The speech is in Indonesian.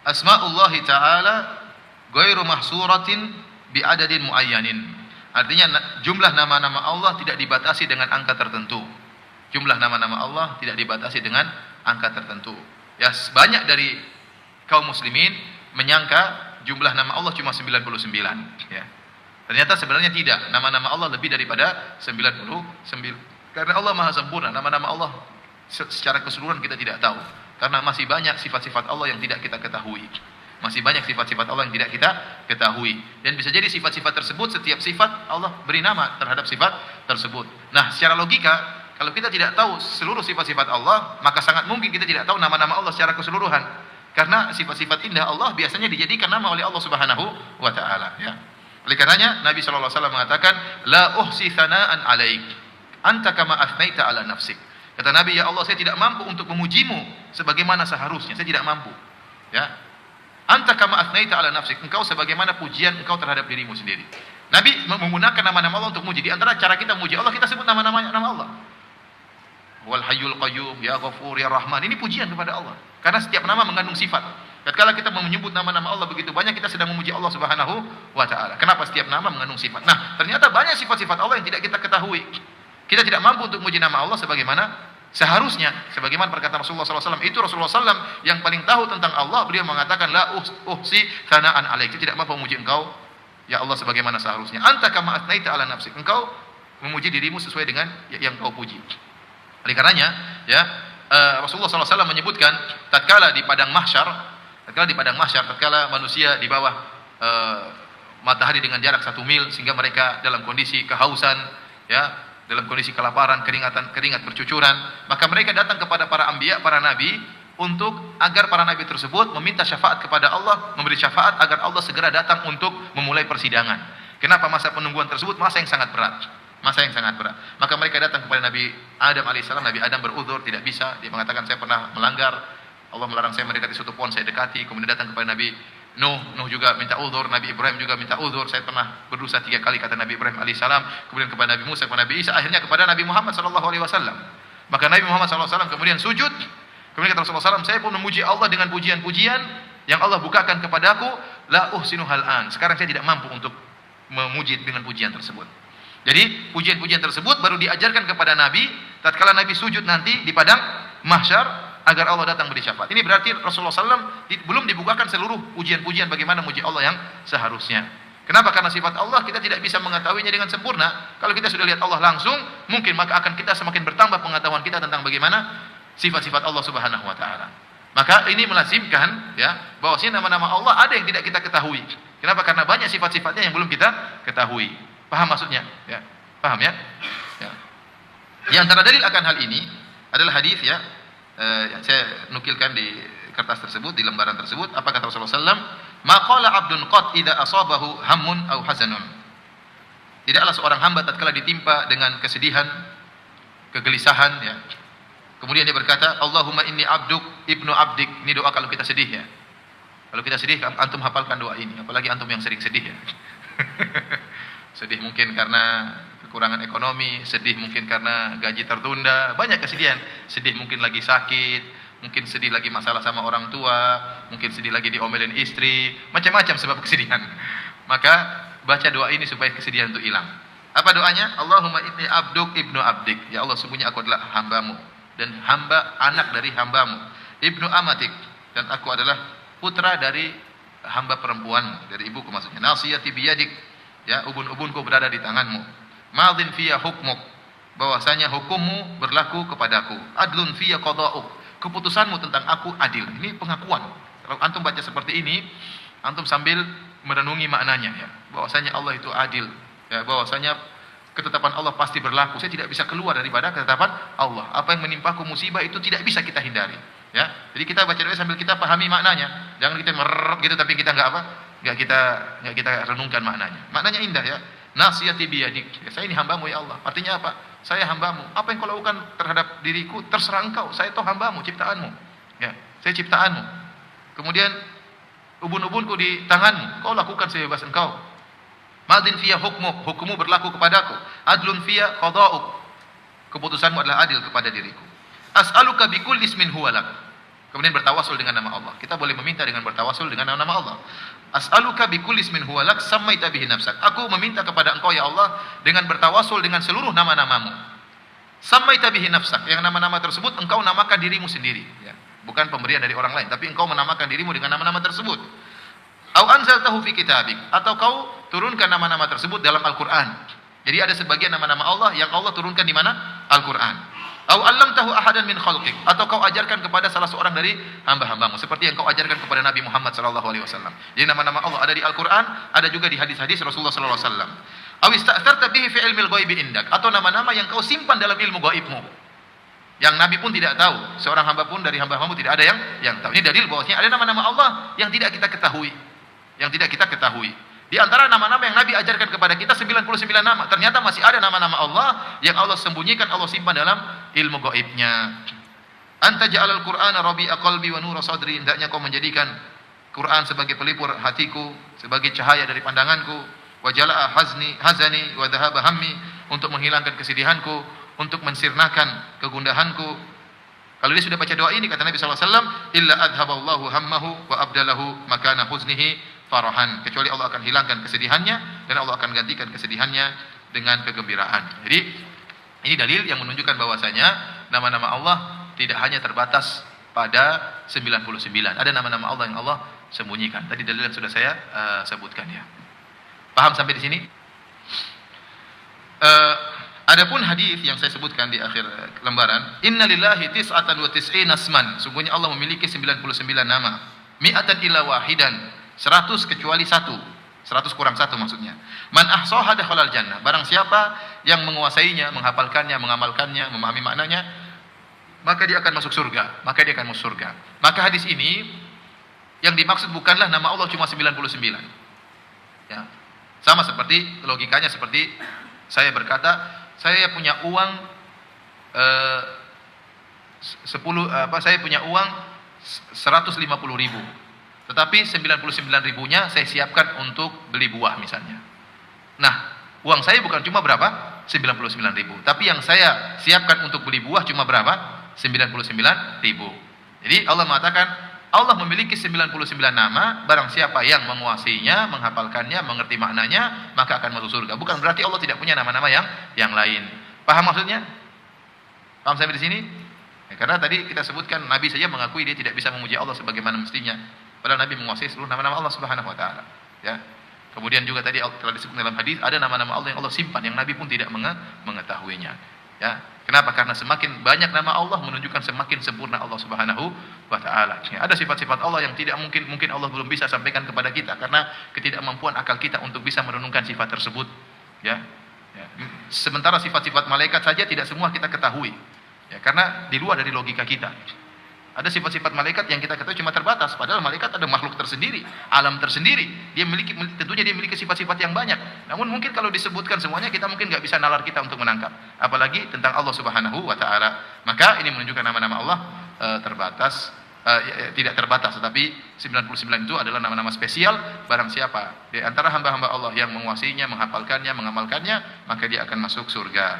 asma'ullahi ta'ala ghairu mahsuratin bi'adadin muayyanin. Artinya jumlah nama-nama Allah tidak dibatasi dengan angka tertentu. Jumlah nama-nama Allah tidak dibatasi dengan angka tertentu. Ya, banyak dari kaum muslimin menyangka jumlah nama Allah cuma 99, ya. Ternyata sebenarnya tidak. Nama-nama Allah lebih daripada 99. Karena Allah Maha sempurna. Nama-nama Allah secara keseluruhan kita tidak tahu. Karena masih banyak sifat-sifat Allah yang tidak kita ketahui. Masih banyak sifat-sifat Allah yang tidak kita ketahui. Dan bisa jadi sifat-sifat tersebut, setiap sifat Allah beri nama terhadap sifat tersebut. Nah, secara logika, kalau kita tidak tahu seluruh sifat-sifat Allah, maka sangat mungkin kita tidak tahu nama-nama Allah secara keseluruhan. Karena sifat-sifat indah Allah biasanya dijadikan nama oleh Allah Subhanahu wa taala, ya. Oleh karenanya Nabi sallallahu alaihi wasallam mengatakan, "La uhsi thana'an 'alaik, anta kama athnaita 'ala nafsik." Kata Nabi, ya Allah, saya tidak mampu untuk memujimu sebagaimana seharusnya. Saya tidak mampu. Ya. Anta kama athnaita 'ala nafsik. Engkau sebagaimana pujian engkau terhadap dirimu sendiri. Nabi menggunakan nama-nama Allah untuk muji. Di antara cara kita memuji Allah, kita sebut nama-nama Allah. Wal Hayyul Qayyum, Ya Ghafur, Ya Rahman. Ini pujian kepada Allah. Karena setiap nama mengandung sifat. Tatkala kita menyebut nama-nama Allah begitu banyak, kita sedang memuji Allah Subhanahu wa taala. Kenapa? Setiap nama mengandung sifat. Nah, ternyata banyak sifat-sifat Allah yang tidak kita ketahui. Kita tidak mampu untuk memuji nama Allah sebagaimana seharusnya. Sebagaimana perkataan Rasulullah SAW, itu Rasulullah SAW yang paling tahu tentang Allah. Beliau mengatakan, la uhsi thana'an 'alaik. Saya tidak mampu memuji engkau, ya Allah, sebagaimana seharusnya. Anta kama athnaita 'ala nafsik. Engkau memuji dirimu sesuai dengan yang kau puji. Oleh karenanya, ya, Rasulullah SAW menyebutkan tatkala di padang mahsyar, tatkala manusia di bawah matahari dengan jarak 1 mil, sehingga mereka dalam kondisi kehausan, ya, dalam kondisi kelaparan, keringat bercucuran, maka mereka datang kepada para anbiya, para nabi, untuk agar para nabi tersebut meminta syafaat kepada Allah, memberi syafaat agar Allah segera datang untuk memulai persidangan. Kenapa? Masa penungguan tersebut masa yang sangat berat. Maka mereka datang kepada Nabi Adam alaihissalam. Nabi Adam beruzur, tidak bisa. Dia mengatakan, saya pernah melanggar, Allah melarang saya mendekati suatu pohon, saya dekati. Kemudian datang kepada Nabi Nuh juga minta uzur, Nabi Ibrahim juga minta uzur, saya pernah berdosa 3 kali, kata Nabi Ibrahim alaihissalam. Kemudian kepada Nabi Musa, kepada Nabi Isa, akhirnya kepada Nabi Muhammad sallallahu alaihi wasallam. Maka Nabi Muhammad sallallahu alaihi wasallam kemudian sujud. Kemudian kata Rasulullah SAW, saya pun memuji Allah dengan pujian-pujian yang Allah bukakan kepadaku, la uhsinu hal'an. Sekarang saya tidak mampu untuk memuji dengan pujian tersebut. Jadi pujian-pujian tersebut baru diajarkan kepada Nabi tatkala Nabi sujud nanti di padang mahsyar agar Allah datang beri syafaat. Ini berarti Rasulullah SAW belum dibukakan seluruh pujian-pujian bagaimana memuji Allah yang seharusnya. Kenapa? Karena sifat Allah kita tidak bisa mengetahuinya dengan sempurna. Kalau kita sudah lihat Allah langsung, mungkin maka akan kita semakin bertambah pengetahuan kita tentang bagaimana sifat-sifat Allah Subhanahu wa taala. Maka ini melazimkan, ya, bahwasanya nama-nama Allah ada yang tidak kita ketahui. Kenapa? Karena banyak sifat-sifatnya yang belum kita ketahui. Paham maksudnya? Ya. Paham ya? Ya. Di antara dalil akan hal ini adalah hadis, ya, yang saya nukilkan di kertas tersebut, di lembaran tersebut. Apa kata Rasulullah SAW? Ma qala 'abdun qad idza asabahu hammun aw hazanun. Tidaklah seorang hamba tatkala ditimpa dengan kesedihan, kegelisahan, ya. Kemudian dia berkata, Allahumma inni abduk ibnu abdik. Ini doa kalau kita sedih, ya. Kalau kita sedih, antum hafalkan doa ini. Apalagi antum yang sering sedih, ya. Sedih mungkin karena kekurangan ekonomi, sedih mungkin karena gaji tertunda, banyak kesedihan. Sedih mungkin lagi sakit, mungkin sedih lagi masalah sama orang tua, mungkin sedih lagi diomelin istri, macam-macam sebab kesedihan. Maka baca doa ini supaya kesedihan itu hilang. Apa doanya? Allahumma inni abduk ibnu abdik. Ya Allah, sungguhnya aku adalah hambamu dan hamba anak dari hambamu. Ibnu amatik, dan aku adalah putra dari hamba perempuanmu, dari ibuku maksudnya. Nasiyati biyadik, ya, ubun-ubunku berada di tanganmu. Madhin fiyya hukmuk, bahwasanya hukummu berlaku kepadaku. Adlun fiyya qada'uk, keputusanmu tentang aku adil. Ini pengakuan. Kalau antum baca seperti ini, antum sambil merenungi maknanya, ya, bahwasanya Allah itu adil, ya, bahwasanya ketetapan Allah pasti berlaku. Saya tidak bisa keluar daripada ketetapan Allah. Apa yang menimpaku musibah itu tidak bisa kita hindari, ya. Jadi kita baca doa sambil kita pahami maknanya. Jangan kita merep gitu tapi kita enggak kita renungkan maknanya. Maknanya indah, ya. Nasiyati biyadik. Ya, saya ini hambamu, ya Allah. Artinya apa? Saya hambamu. Apa yang kau lakukan terhadap diriku terserah engkau. Saya toh hambamu, ciptaanmu. Ya, saya ciptaanmu. Kemudian ubun-ubunku di tanganmu. Kau lakukan sebebas engkau. Madin fiyya hukmuk, hukummu berlaku kepadaku. Adlun fiyya qada'uk, keputusanmu adalah adil kepada diriku. As'aluka bikulli ismin huwalak. Kemudian bertawasul dengan nama Allah. Kita boleh meminta dengan bertawasul dengan nama Allah. As'aluka bikulli ismin huwa lak sammaita bihi nafsak. Aku meminta kepada Engkau ya Allah dengan bertawasul dengan seluruh nama-namamu. Sammaita bihi nafsak, yang nama-nama tersebut Engkau namakan dirimu sendiri, ya. Bukan pemberian dari orang lain, tapi Engkau menamakan dirimu dengan nama-nama tersebut. Au anzaltahu fi kitabik, atau Kau turunkan nama-nama tersebut dalam Al-Qur'an. Jadi ada sebagian nama-nama Allah yang Allah turunkan di mana? Al-Qur'an. Au 'allamtahu ahadan min khalqik, atau Kau ajarkan kepada salah seorang dari hamba-hambamu seperti yang Kau ajarkan kepada Nabi Muhammad sallallahu alaihi wasallam. Jadi nama-nama Allah ada di Al-Qur'an, ada juga di hadis-hadis Rasulullah sallallahu alaihi wasallam. Aw ista'tharta bihi fi ilmil ghaibi indak, atau nama-nama yang Kau simpan dalam ilmu gaibmu, yang Nabi pun tidak tahu, seorang hamba pun dari hamba-hambamu tidak ada yang tahu. Ini dalil bahwasanya ada nama-nama Allah yang tidak kita ketahui. Di antara nama-nama yang Nabi ajarkan kepada kita 99 nama. Ternyata masih ada nama-nama Allah yang Allah sembunyikan, Allah simpan dalam ilmu gaibnya. Anta ja'alal Qur'ana rabi'a qalbi wa nura sadri. Hendaknya Kau menjadikan Quran sebagai pelipur hatiku, sebagai cahaya dari pandanganku. Wa jala'a hazani wa dhahaba hammi, untuk menghilangkan kesedihanku, untuk mensirnakan kegundahanku. Kalau dia sudah baca doa ini, kata Nabi SAW, illa adhaballahu hammahu wa abdalahu makana huznihi farahan, kecuali Allah akan hilangkan kesedihannya dan Allah akan gantikan kesedihannya dengan kegembiraan. Jadi ini dalil yang menunjukkan bahwasanya nama-nama Allah tidak hanya terbatas pada 99. Ada nama-nama Allah yang Allah sembunyikan. Tadi dalil yang sudah saya sebutkan, ya. Paham sampai di sini? Adapun hadis yang saya sebutkan di akhir lembaran, innalillahi tis'atan wa tis'ina asman, sungguhnya Allah memiliki 99 nama, mi'atan illa wahidan, 100 kecuali 1, 100 kurang 1 maksudnya. Man ahsaha dakhalal jannah, barang siapa yang menguasainya, menghafalkannya, mengamalkannya, memahami maknanya, maka dia akan masuk surga. Maka hadis ini yang dimaksud bukanlah nama Allah cuma 99. Ya. Sama seperti logikanya, seperti saya berkata, saya punya uang saya punya uang 150.000. Tetapi 99 ribunya saya siapkan untuk beli buah misalnya. Nah, uang saya bukan cuma berapa? 99 ribu. Tapi yang saya siapkan untuk beli buah cuma berapa? 99 ribu. Jadi Allah mengatakan, Allah memiliki 99 nama, barang siapa yang menguasainya, menghafalkannya, mengerti maknanya, maka akan masuk surga. Bukan berarti Allah tidak punya nama-nama yang lain. Paham maksudnya? Paham sampai di sini? Ya, karena tadi kita sebutkan Nabi saja mengakui dia tidak bisa memuji Allah sebagaimana mestinya. Padahal Nabi menguasai seluruh nama-nama Allah Subhanahu wa taala, ya. Kemudian juga tadi telah disebut dalam hadis ada nama-nama Allah yang Allah simpan yang Nabi pun tidak mengetahuinya, ya. Kenapa? Karena semakin banyak nama Allah menunjukkan semakin sempurna Allah Subhanahu wa taala. Ya, ada sifat-sifat Allah yang tidak mungkin Allah belum bisa sampaikan kepada kita karena ketidakmampuan akal kita untuk bisa merenungkan sifat tersebut, ya. Ya. Sementara sifat-sifat malaikat saja tidak semua kita ketahui, ya, karena di luar dari logika kita. Ada sifat-sifat malaikat yang kita ketahui cuma terbatas, padahal malaikat ada makhluk tersendiri, alam tersendiri. Tentunya dia memiliki sifat-sifat yang banyak. Namun mungkin kalau disebutkan semuanya kita mungkin nggak bisa nalar kita untuk menangkap. Apalagi tentang Allah Subhanahu wa taala. Maka ini menunjukkan nama-nama Allah terbatas, tidak terbatas, tetapi 99 itu adalah nama-nama spesial. Barang siapa di antara hamba-hamba Allah yang menguasainya, menghafalkannya, mengamalkannya, maka dia akan masuk surga.